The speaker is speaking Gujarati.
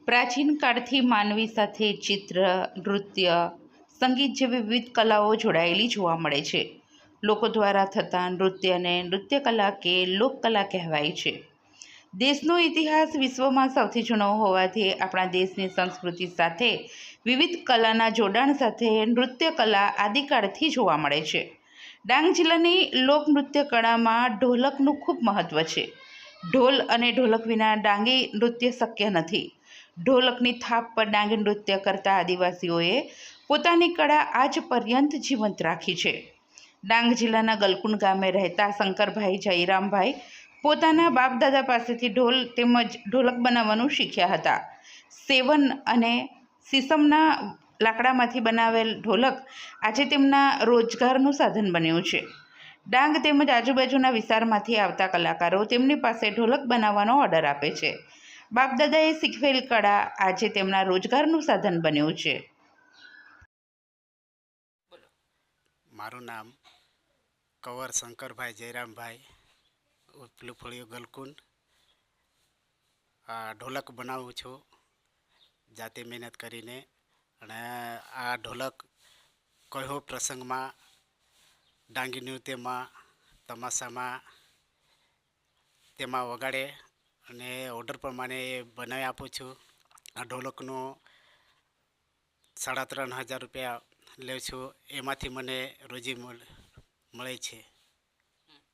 પ્રાચીન કાળથી માનવી સાથે ચિત્ર, નૃત્ય, સંગીત જેવી વિવિધ કલાઓ જોડાયેલી જોવા મળે છે. લોકો દ્વારા થતા નૃત્યને નૃત્યકલા કે લોકકલા કહેવાય છે. દેશનો ઇતિહાસ વિશ્વમાં સૌથી જૂનો હોવાથી આપણા દેશની સંસ્કૃતિ સાથે વિવિધ કલાના જોડાણ સાથે નૃત્યકલા આદિકાળથી જોવા મળે છે. ડાંગ જિલ્લાની લોકનૃત્ય કળામાં ઢોલકનું ખૂબ મહત્ત્વ છે. ઢોલ અને ઢોલક વિના ડાંગી નૃત્ય શક્ય નથી. ઢોલકની થાપ પર ડાંગી નૃત્ય કરતા આદિવાસીઓએ પોતાની કળા આજ પર્યંત જીવંત રાખી છે. ડાંગ જિલ્લાના ગલકુંડ ગામે રહેતા શંકરભાઈ જયરામભાઈ પોતાના બાપદાદા પાસેથી ઢોલ તેમજ ઢોલક બનાવવાનું શીખ્યા હતા. સેવન અને સીસમના લાકડામાંથી બનાવેલ ઢોલક આજે તેમના રોજગારનું સાધન બન્યું છે. ડાંગ તેમજ આજુબાજુના વિસ્તારમાંથી આવતા કલાકારો તેમની પાસે ઢોલક બનાવવાનો ઓર્ડર આપે છે. બાપદાદાએ શીખવેલ કળા આજે તેમના રોજગારનું સાધન બન્યું છે. મારું નામ કવર શંકરભાઈ જયરામભાઈ ઉપલું ફળિયું ગલકુંડ. ઢોલક બનાવું છું જાતે મહેનત કરીને. અને આ ઢોલક કયો પ્રસંગમાં, ડાંગી નૃત્યમાં, તમાશામાં તેમાં વગાડે અને ઓર્ડર પ્રમાણે બનાવી આપું છું. આ ઢોલકનું 3,500 રૂપિયા લઉં છું. એમાંથી મને રોજી મળે છે.